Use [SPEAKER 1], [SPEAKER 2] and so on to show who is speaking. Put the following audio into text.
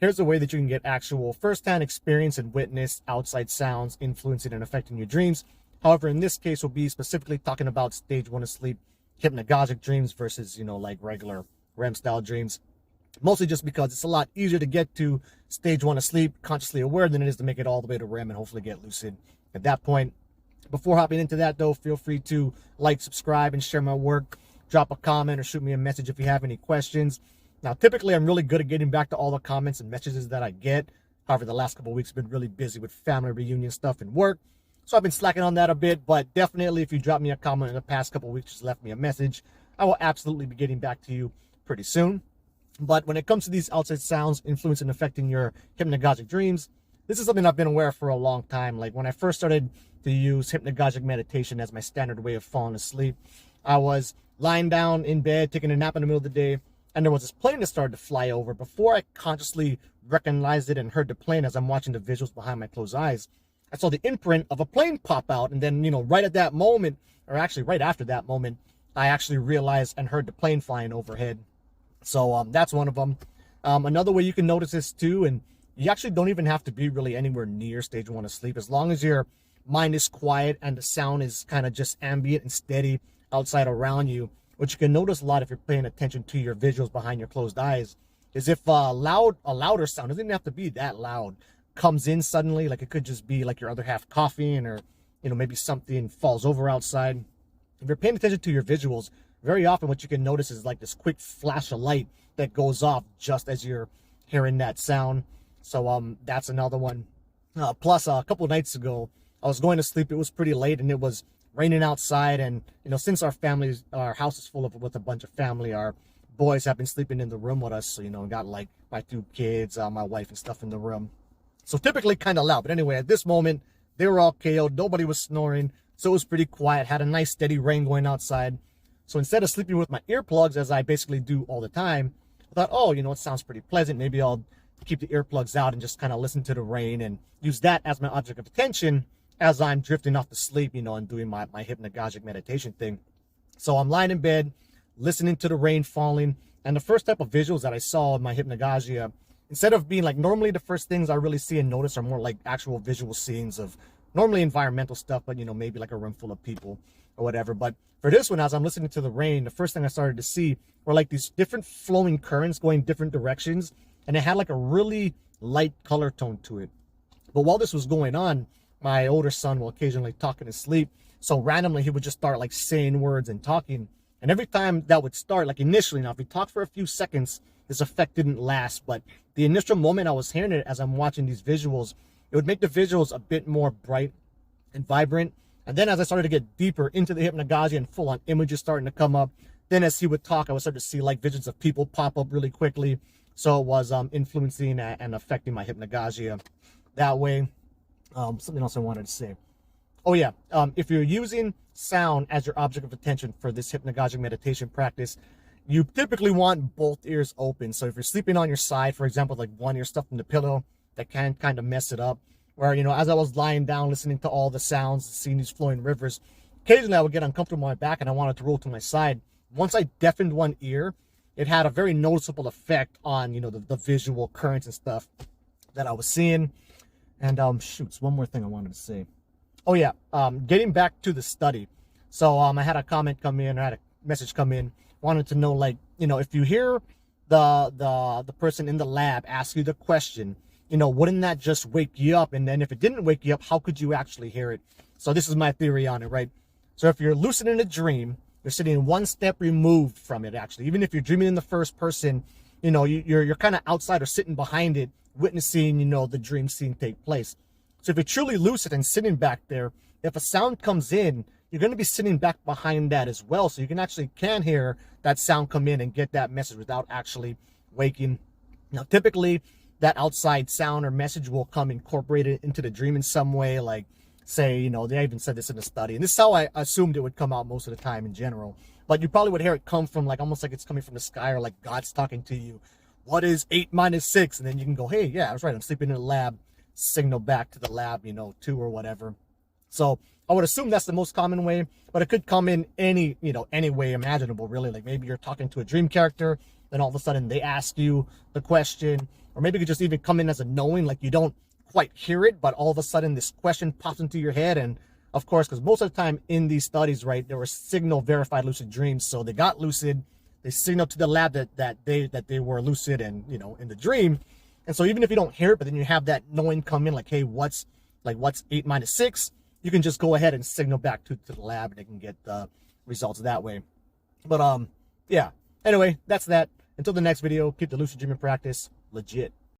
[SPEAKER 1] here's a way that you can get actual firsthand experience and witness outside sounds influencing and affecting your dreams. However, in this case, we'll be specifically talking about stage 1 of sleep, hypnagogic dreams versus, like regular REM style dreams. Mostly just because it's a lot easier to get to stage 1 of sleep consciously aware than it is to make it all the way to REM and hopefully get lucid at that point. Before hopping into that though, feel free to like, subscribe, and share my work. Drop a comment or shoot me a message if you have any questions. Now, typically I'm really good at getting back to all the comments and messages that I get. However, the last couple of weeks have been really busy with family reunion stuff and work. So I've been slacking on that a bit, but definitely if you drop me a comment in the past couple of weeks, just left me a message, I will absolutely be getting back to you pretty soon. But when it comes to these outside sounds influencing and affecting your hypnagogic dreams, this is something I've been aware of for a long time. Like when I first started to use hypnagogic meditation as my standard way of falling asleep, I was lying down in bed, taking a nap in the middle of the day, and there was this plane that started to fly over. Before I consciously recognized it and heard the plane as I'm watching the visuals behind my closed eyes, I saw the imprint of a plane pop out. And then, right at that moment, or actually right after that moment, I actually realized and heard the plane flying overhead. So that's one of them. Another way you can notice this too, and you actually don't even have to be really anywhere near stage 1 of sleep. As long as your mind is quiet and the sound is kind of just ambient and steady outside around you, which you can notice a lot if you're paying attention to your visuals behind your closed eyes, is if a louder sound, doesn't even have to be that loud, comes in suddenly. Like it could just be like your other half coughing, or maybe something falls over outside. If you're paying attention to your visuals, very often what you can notice is like this quick flash of light that goes off just as you're hearing that sound. So that's another one. Plus, a couple of nights ago, I was going to sleep. It was pretty late and it was raining outside. And, since our house is full with a bunch of family, our boys have been sleeping in the room with us. So, got like my 2 kids, my wife and stuff in the room. So typically kind of loud. But anyway, at this moment, they were all KO'd. Nobody was snoring. So it was pretty quiet. Had a nice steady rain going outside. So instead of sleeping with my earplugs, as I basically do all the time, I thought, oh, it sounds pretty pleasant. Maybe I'll keep the earplugs out and just kind of listen to the rain and use that as my object of attention as I'm drifting off to sleep, and doing my hypnagogic meditation thing. So I'm lying in bed, listening to the rain falling. And the first type of visuals that I saw in my hypnagogia, instead of being like normally the first things I really see and notice are more like actual visual scenes of normally environmental stuff, but maybe like a room full of people or whatever. But for this one, as I'm listening to the rain, the first thing I started to see were like these different flowing currents going different directions, and it had like a really light color tone to it. But while this was going on, my older son will occasionally talk in his sleep. So randomly he would just start like saying words and talking. And every time that would start, like initially, now if he talked for a few seconds, this effect didn't last. But the initial moment I was hearing it as I'm watching these visuals, it would make the visuals a bit more bright and vibrant. And then as I started to get deeper into the hypnagogia and full on images starting to come up, then as he would talk, I would start to see like visions of people pop up really quickly. So it was influencing and affecting my hypnagogia that way. Something else I wanted to say. Oh yeah, if you're using sound as your object of attention for this hypnagogic meditation practice, you typically want both ears open. So if you're sleeping on your side, for example, like one ear stuffed in the pillow, that can kind of mess it up. Where, as I was lying down, listening to all the sounds, seeing these flowing rivers, occasionally I would get uncomfortable on my back and I wanted to roll to my side. Once I deafened one ear, it had a very noticeable effect on, the visual currents and stuff that I was seeing. And one more thing I wanted to say. Oh yeah, getting back to the study. So I had a comment come in, or I had a message come in, wanted to know, like, if you hear the person in the lab ask you the question, wouldn't that just wake you up? And then if it didn't wake you up, how could you actually hear it? So this is my theory on it, right? So if you're lucid in a dream, you're sitting one step removed from it, actually. Even if you're dreaming in the first person, you're kind of outside or sitting behind it, witnessing, the dream scene take place. So if you're truly lucid and sitting back there, if a sound comes in, you're going to be sitting back behind that as well. So you can hear that sound come in and get that message without actually waking. Now, typically, that outside sound or message will come incorporated into the dream in some way. Like, say, they even said this in the study. And this is how I assumed it would come out most of the time in general. But you probably would hear it come from, like, almost like it's coming from the sky, or like God's talking to you. What is 8 minus 6? And then you can go, hey, yeah, I was right. I'm sleeping in the lab. Signal back to the lab, 2 or whatever. So I would assume that's the most common way, but it could come in any way imaginable, really. Like maybe you're talking to a dream character, then all of a sudden they ask you the question, or maybe it could just even come in as a knowing, like you don't quite hear it, but all of a sudden this question pops into your head. And of course, because most of the time in these studies, right, there were signal verified lucid dreams. So they got lucid, they signaled to the lab that they were lucid and, you know, in the dream. And so even if you don't hear it, but then you have that knowing come in, like, hey, what's 8 minus 6? You can just go ahead and signal back to the lab, and they can get the results that way. But yeah. Anyway, that's that. Until the next video, keep the lucid dreaming practice legit.